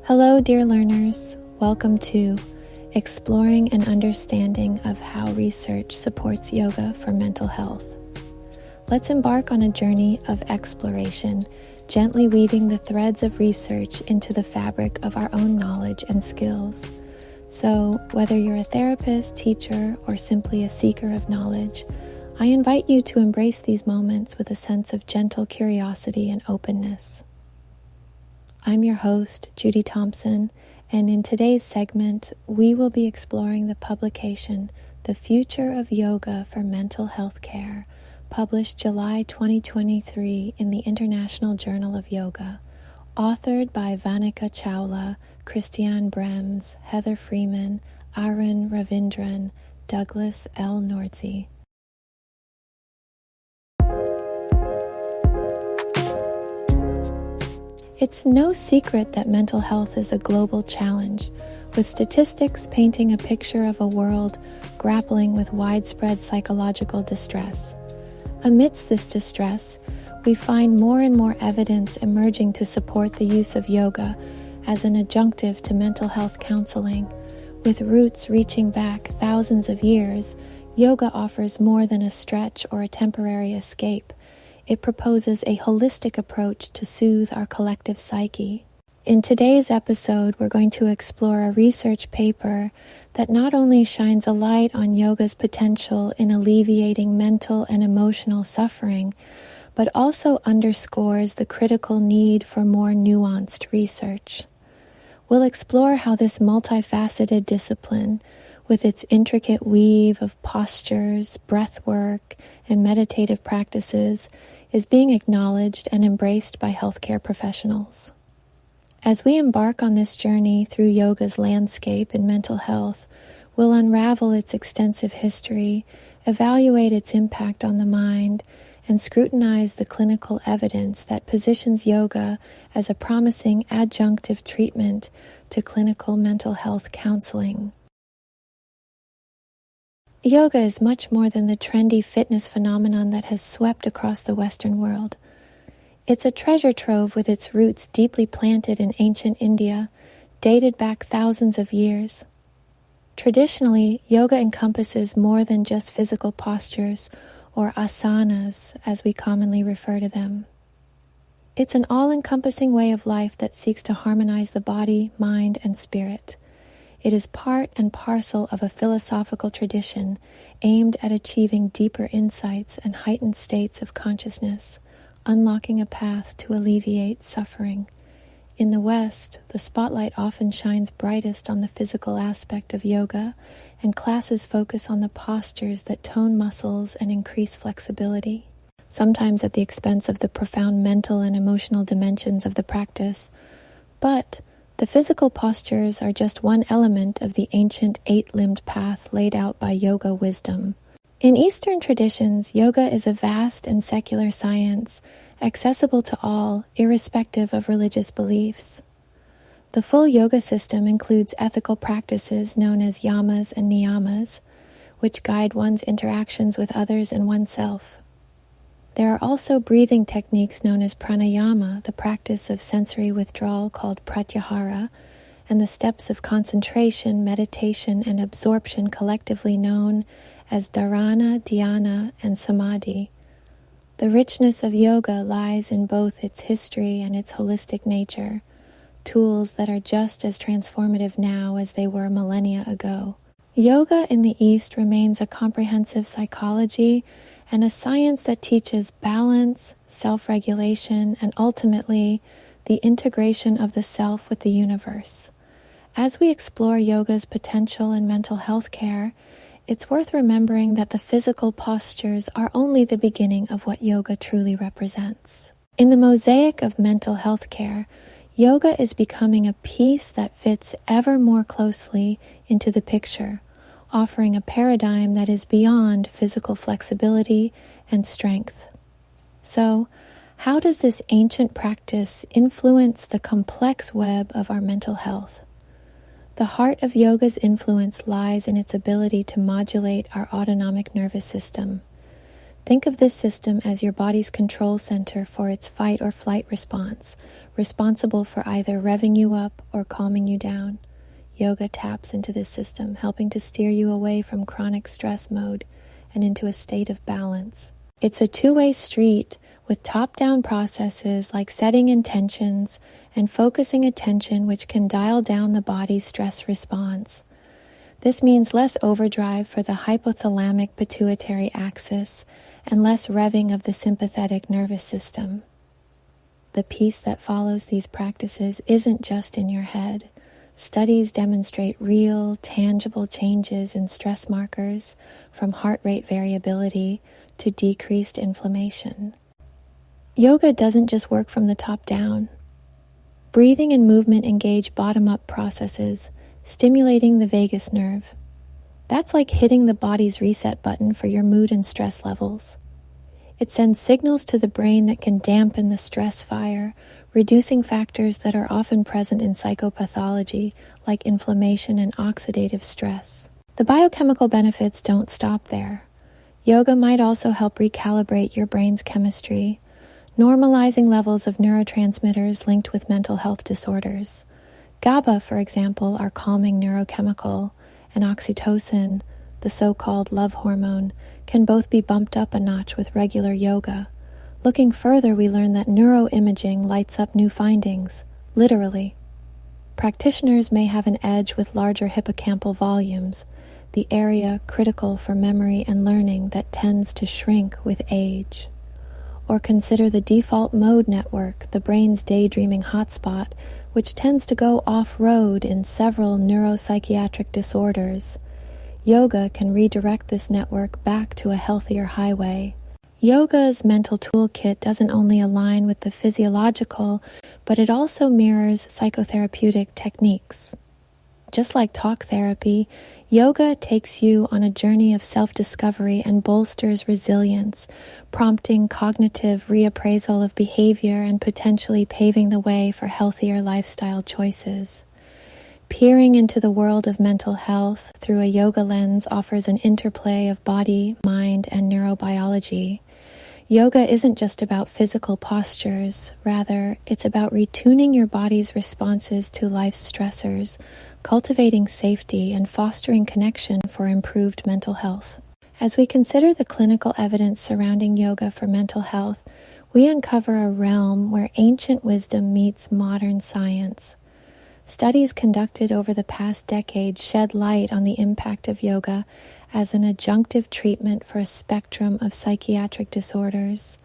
Hello, dear learners. Welcome to Exploring an Understanding of How Research Supports Yoga for Mental Health. Let's embark on a journey of exploration, gently weaving the threads of research into the fabric of our own knowledge and skills. So, whether you're a therapist, teacher, or simply a seeker of knowledge, I invite you to embrace these moments with a sense of gentle curiosity and openness. I'm your host, Judy Thompson, and in today's segment, we will be exploring the publication, The Future of Yoga for Mental Health Care, published July 2023 in the International Journal of Yoga, authored by Vanika Chawla, Christiane Brems, Heather Freeman, Arun Ravindran, Douglas L. Nordze. It's no secret that mental health is a global challenge, with statistics painting a picture of a world grappling with widespread psychological distress. Amidst this distress, we find more and more evidence emerging to support the use of yoga as an adjunctive to mental health counseling. With roots reaching back thousands of years, yoga offers more than a stretch or a temporary escape. It proposes a holistic approach to soothe our collective psyche. In today's episode, we're going to explore a research paper that not only shines a light on yoga's potential in alleviating mental and emotional suffering, but also underscores the critical need for more nuanced research. We'll explore how this multifaceted discipline, with its intricate weave of postures, breath work, and meditative practices, is being acknowledged and embraced by healthcare professionals. As we embark on this journey through yoga's landscape in mental health, we'll unravel its extensive history, evaluate its impact on the mind, and scrutinize the clinical evidence that positions yoga as a promising adjunctive treatment to clinical mental health counseling. Yoga is much more than the trendy fitness phenomenon that has swept across the Western world. It's a treasure trove with its roots deeply planted in ancient India, dated back thousands of years. Traditionally, yoga encompasses more than just physical postures, or asanas, as we commonly refer to them. It's an all-encompassing way of life that seeks to harmonize the body, mind, and spirit. It is part and parcel of a philosophical tradition aimed at achieving deeper insights and heightened states of consciousness, unlocking a path to alleviate suffering. In the West, the spotlight often shines brightest on the physical aspect of yoga, and classes focus on the postures that tone muscles and increase flexibility, sometimes at the expense of the profound mental and emotional dimensions of the practice. But the physical postures are just one element of the ancient eight-limbed path laid out by yoga wisdom. In Eastern traditions, yoga is a vast and secular science, accessible to all, irrespective of religious beliefs. The full yoga system includes ethical practices known as yamas and niyamas, which guide one's interactions with others and oneself. There are also breathing techniques known as pranayama, the practice of sensory withdrawal called pratyahara, and the steps of concentration, meditation, and absorption collectively known as dharana, dhyana, and samadhi. The richness of yoga lies in both its history and its holistic nature, tools that are just as transformative now as they were millennia ago. Yoga in the East remains a comprehensive psychology and a science that teaches balance, self-regulation, and ultimately the integration of the self with the universe. As we explore yoga's potential in mental health care, it's worth remembering that the physical postures are only the beginning of what yoga truly represents. In the mosaic of mental health care, yoga is becoming a piece that fits ever more closely into the picture, offering a paradigm that is beyond physical flexibility and strength. So, how does this ancient practice influence the complex web of our mental health? The heart of yoga's influence lies in its ability to modulate our autonomic nervous system. Think of this system as your body's control center for its fight or flight response, responsible for either revving you up or calming you down. Yoga taps into this system, helping to steer you away from chronic stress mode and into a state of balance. It's a two-way street with top-down processes like setting intentions and focusing attention, which can dial down the body's stress response. This means less overdrive for the hypothalamic pituitary axis and less revving of the sympathetic nervous system. The peace that follows these practices isn't just in your head. Studies demonstrate real, tangible changes in stress markers, from heart rate variability to decreased inflammation. Yoga doesn't just work from the top down. Breathing and movement engage bottom-up processes, stimulating the vagus nerve. That's like hitting the body's reset button for your mood and stress levels. It sends signals to the brain that can dampen the stress fire, reducing factors that are often present in psychopathology, like inflammation and oxidative stress. The biochemical benefits don't stop there. Yoga might also help recalibrate your brain's chemistry, normalizing levels of neurotransmitters linked with mental health disorders. GABA, for example, our calming neurochemical, and oxytocin, the so-called love hormone, can both be bumped up a notch with regular yoga. Looking further, we learn that neuroimaging lights up new findings, literally. Practitioners may have an edge with larger hippocampal volumes, the area critical for memory and learning that tends to shrink with age. Or consider the default mode network, the brain's daydreaming hotspot, which tends to go off-road in several neuropsychiatric disorders. Yoga can redirect this network back to a healthier highway. Yoga's mental toolkit doesn't only align with the physiological, but it also mirrors psychotherapeutic techniques. Just like talk therapy, yoga takes you on a journey of self-discovery and bolsters resilience, prompting cognitive reappraisal of behavior and potentially paving the way for healthier lifestyle choices. Peering into the world of mental health through a yoga lens offers an interplay of body, mind, and neurobiology. Yoga isn't just about physical postures. Rather, it's about retuning your body's responses to life's stressors, cultivating safety, and fostering connection for improved mental health. As we consider the clinical evidence surrounding yoga for mental health, we uncover a realm where ancient wisdom meets modern science. Studies conducted over the past decade shed light on the impact of yoga as an adjunctive treatment for a spectrum of psychiatric disorders.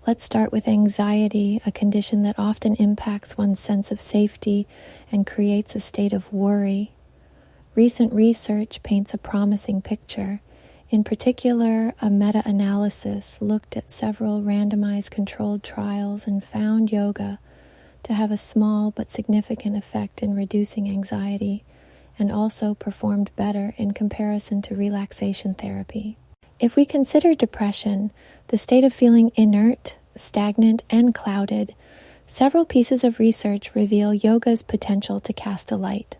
Let's start with anxiety, a condition that often impacts one's sense of safety and creates a state of worry. Recent research paints a promising picture. In particular, a meta-analysis looked at several randomized controlled trials and found yoga to have a small but significant effect in reducing anxiety, and also performed better in comparison to relaxation therapy. If we consider depression, the state of feeling inert, stagnant, and clouded, several pieces of research reveal yoga's potential to cast a light.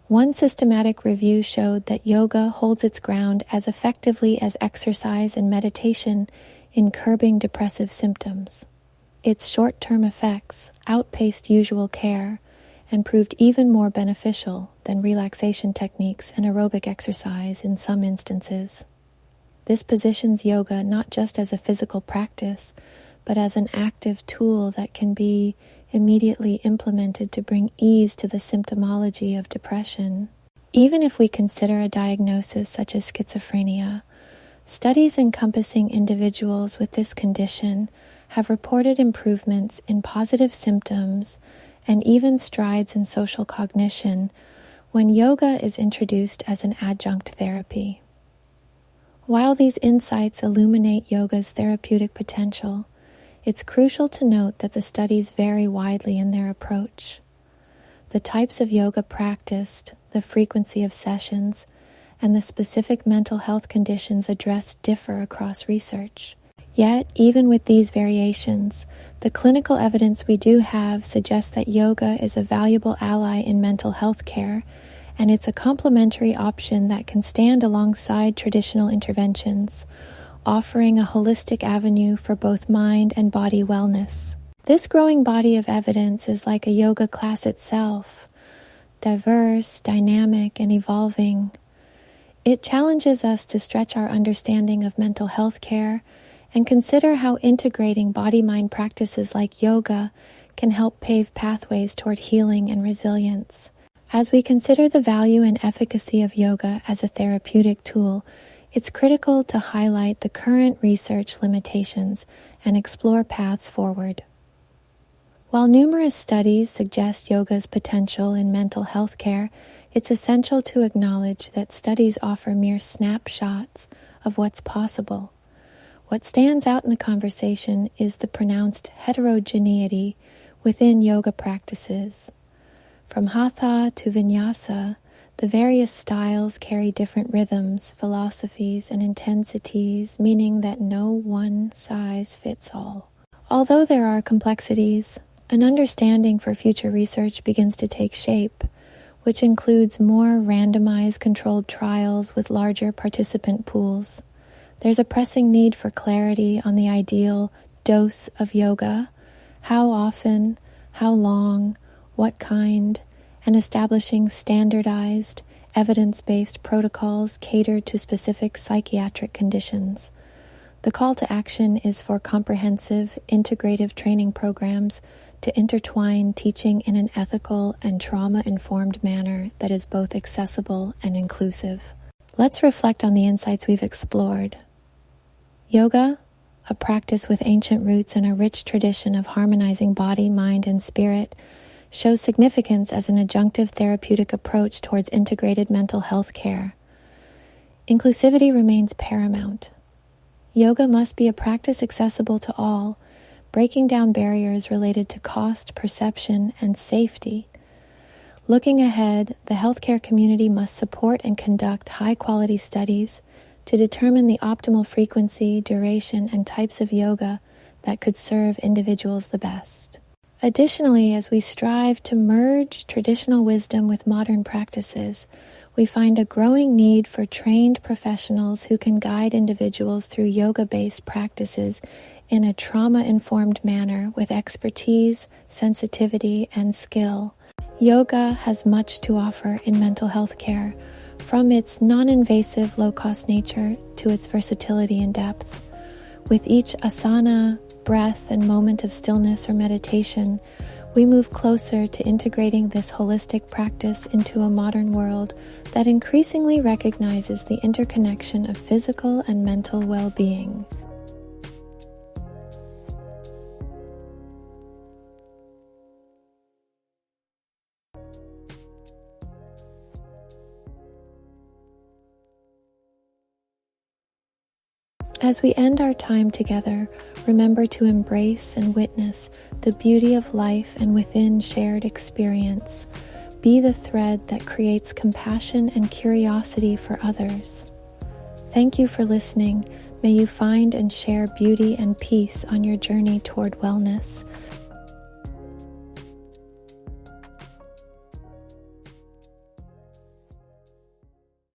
One systematic review showed that yoga holds its ground as effectively as exercise and meditation in curbing depressive symptoms. Its short-term effects outpaced usual care and proved even more beneficial than relaxation techniques and aerobic exercise in some instances. This positions yoga not just as a physical practice, but as an active tool that can be immediately implemented to bring ease to the symptomology of depression. Even if we consider a diagnosis such as schizophrenia, studies encompassing individuals with this condition have reported improvements in positive symptoms and even strides in social cognition when yoga is introduced as an adjunct therapy. While these insights illuminate yoga's therapeutic potential, it's crucial to note that the studies vary widely in their approach. The types of yoga practiced, the frequency of sessions, and the specific mental health conditions addressed differ across research. Yet, even with these variations, the clinical evidence we do have suggests that yoga is a valuable ally in mental health care, and it's a complementary option that can stand alongside traditional interventions, offering a holistic avenue for both mind and body wellness. This growing body of evidence is like a yoga class itself, diverse, dynamic, and evolving. It challenges us to stretch our understanding of mental health care and consider how integrating body-mind practices like yoga can help pave pathways toward healing and resilience. As we consider the value and efficacy of yoga as a therapeutic tool, it's critical to highlight the current research limitations and explore paths forward. While numerous studies suggest yoga's potential in mental health care, it's essential to acknowledge that studies offer mere snapshots of what's possible. What stands out in the conversation is the pronounced heterogeneity within yoga practices. From hatha to vinyasa, the various styles carry different rhythms, philosophies, and intensities, meaning that no one size fits all. Although there are complexities, an understanding for future research begins to take shape, which includes more randomized controlled trials with larger participant pools. There's a pressing need for clarity on the ideal dose of yoga, how often, how long, what kind, and establishing standardized, evidence-based protocols catered to specific psychiatric conditions. The call to action is for comprehensive, integrative training programs to intertwine teaching in an ethical and trauma-informed manner that is both accessible and inclusive. Let's reflect on the insights we've explored. Yoga, a practice with ancient roots and a rich tradition of harmonizing body, mind, and spirit, shows significance as an adjunctive therapeutic approach towards integrated mental health care. Inclusivity remains paramount. Yoga must be a practice accessible to all, breaking down barriers related to cost, perception, and safety. Looking ahead, the healthcare community must support and conduct high-quality studies to determine the optimal frequency, duration, and types of yoga that could serve individuals the best. Additionally, as we strive to merge traditional wisdom with modern practices, we find a growing need for trained professionals who can guide individuals through yoga-based practices in a trauma-informed manner with expertise, sensitivity, and skill. Yoga has much to offer in mental health care, from its non-invasive, low-cost nature to its versatility and depth. With each asana, breath, and moment of stillness or meditation, we move closer to integrating this holistic practice into a modern world that increasingly recognizes the interconnection of physical and mental well-being. As we end our time together, remember to embrace and witness the beauty of life and within shared experience. Be the thread that creates compassion and curiosity for others. Thank you for listening. May you find and share beauty and peace on your journey toward wellness.